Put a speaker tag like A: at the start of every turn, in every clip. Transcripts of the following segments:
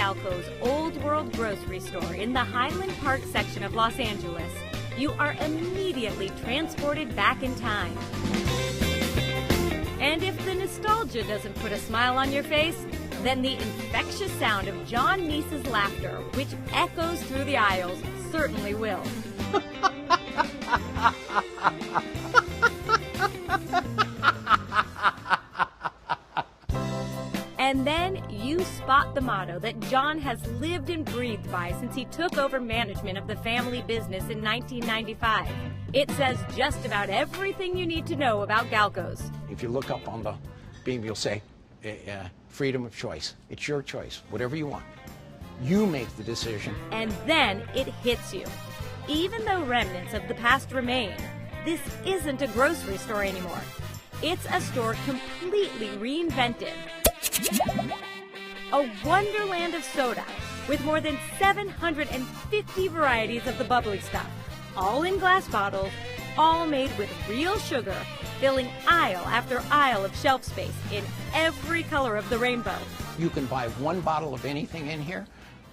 A: Galco's Old World grocery store in the Highland Park section of Los Angeles, you are immediately transported back in time. And if the nostalgia doesn't put a smile on your face, then the infectious sound of John Neese's laughter, which echoes through the aisles, certainly will. And then you spot the motto that John has lived and breathed by since he took over management of the family business in 1995. It says just about everything you need to know about Galco's.
B: If you look up on the beam, you'll say, freedom of choice. It's your choice, whatever you want. You make the decision.
A: And then it hits you. Even though remnants of the past remain, this isn't a grocery store anymore. It's a store completely reinvented. A wonderland of soda with more than 750 varieties of the bubbly stuff, all in glass bottles, all made with real sugar, filling aisle after aisle of shelf space in every color of the rainbow.
B: You can buy one bottle of anything in here.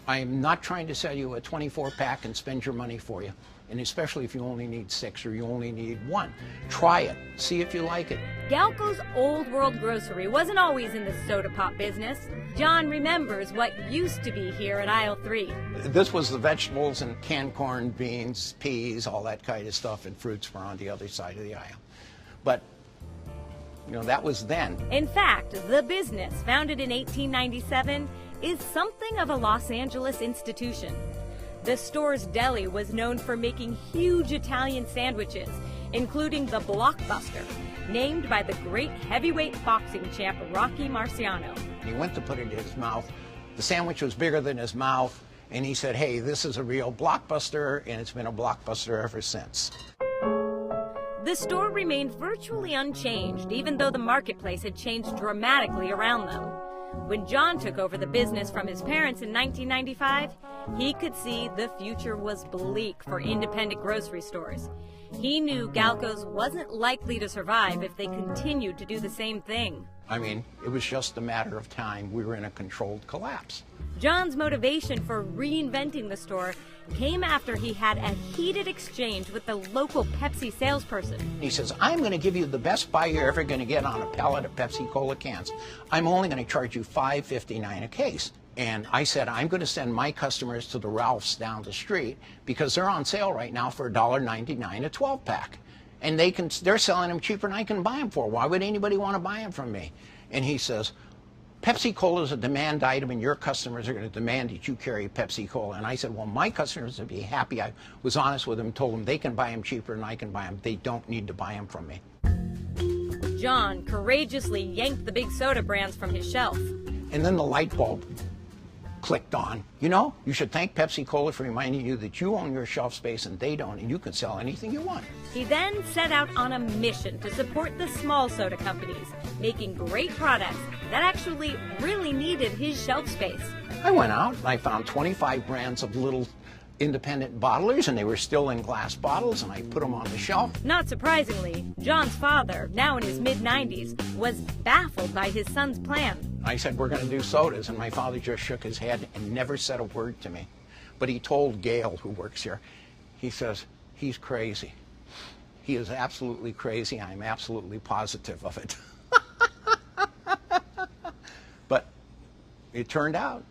B: I'm not trying to sell you a 24-pack and spend your money for you. And especially if you only need 6 or you only need 1. Try it. See if you like it.
A: Galco's Old World Grocery wasn't always in the soda pop business. John remembers what used to be here at aisle 3.
B: This was the vegetables and canned corn, beans, peas, all that kind of stuff, and fruits were on the other side of the aisle. But, you know, that was then.
A: In fact, the business, founded in 1897, is something of a Los Angeles institution. The store's deli was known for making huge Italian sandwiches, including the Blockbuster, named by the great heavyweight boxing champ Rocky Marciano.
B: He went to put it in his mouth. The sandwich was bigger than his mouth, and he said, hey, this is a real Blockbuster, and it's been a Blockbuster ever since.
A: The store remained virtually unchanged, even though the marketplace had changed dramatically around them. When John took over the business from his parents in 1995, he could see the future was bleak for independent grocery stores. He knew Galco's wasn't likely to survive if they continued to do the same thing.
B: I mean, it was just a matter of time. We were in a controlled collapse.
A: John's motivation for reinventing the store came after he had a heated exchange with the local Pepsi salesperson.
B: He says, I'm going to give you the best buy you're ever going to get on a pallet of Pepsi-Cola cans. I'm only going to charge you $5.59 a case. And I said, I'm going to send my customers to the Ralphs down the street because they're on sale right now for $1.99 a 12-pack. And they're selling them cheaper than I can buy them for. Why would anybody want to buy them from me? And he says, Pepsi-Cola is a demand item, and your customers are going to demand that you carry Pepsi-Cola. And I said, well, my customers would be happy. I was honest with them, told them they can buy them cheaper than I can buy them. They don't need to buy them from me.
A: John courageously yanked the big soda brands from his shelf.
B: And then the light bulb clicked on. You know, you should thank Pepsi-Cola for reminding you that you own your shelf space and they don't, and you can sell anything you want.
A: He then set out on a mission to support the small soda companies, making great products that actually really needed his shelf space.
B: I went out and I found 25 brands of little independent bottlers, and they were still in glass bottles, and I put them on the shelf.
A: Not surprisingly, John's father, now in his mid-90s, was baffled by his son's plan.
B: I said, we're going to do sodas, and my father just shook his head and never said a word to me. But he told Gail, who works here, he says, he's crazy. He is absolutely crazy. I'm absolutely positive of it. But it turned out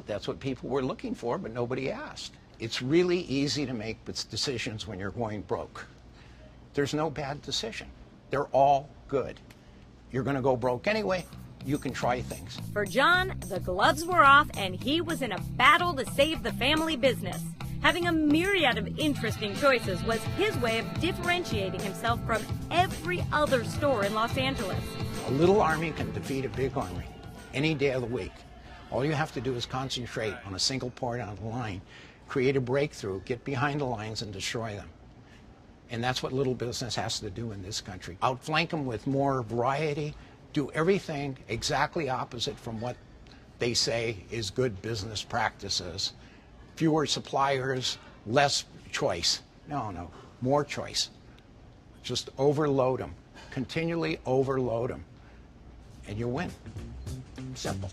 B: that's what people were looking for, but nobody asked. It's really easy to make decisions when you're going broke. There's no bad decision. They're all good. You're going to go broke anyway. You can try things.
A: For John, the gloves were off and he was in a battle to save the family business. Having a myriad of interesting choices was his way of differentiating himself from every other store in Los Angeles.
B: A little army can defeat a big army any day of the week. All you have to do is concentrate on a single point on the line, create a breakthrough, get behind the lines and destroy them. And that's what little business has to do in this country. Outflank them with more variety, do everything exactly opposite from what they say is good business practices. Fewer suppliers, less choice. No, more choice. Just overload them, continually overload them, and you win. Simple.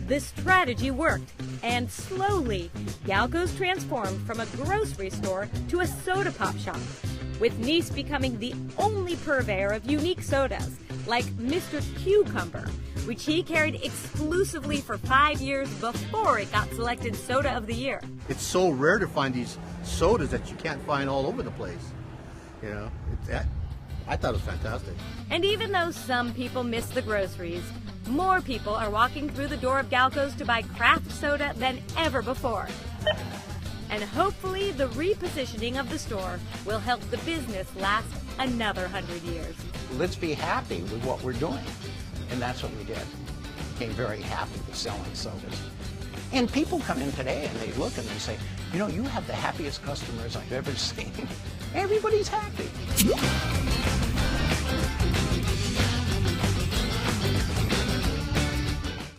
A: The strategy worked, and slowly, Galco's transformed from a grocery store to a soda pop shop, with Nice becoming the only purveyor of unique sodas, like Mr. Cucumber, which he carried exclusively for 5 years before it got selected Soda of the Year.
C: It's so rare to find these sodas that you can't find all over the place. You know, I thought it was fantastic.
A: And even though some people miss the groceries, more people are walking through the door of Galco's to buy craft soda than ever before. And hopefully the repositioning of the store will help the business last another 100 years.
B: Let's be happy with what we're doing. And that's what we did. Became very happy with selling sodas. And people come in today and they look and they say, you know, you have the happiest customers I've ever seen. Everybody's happy.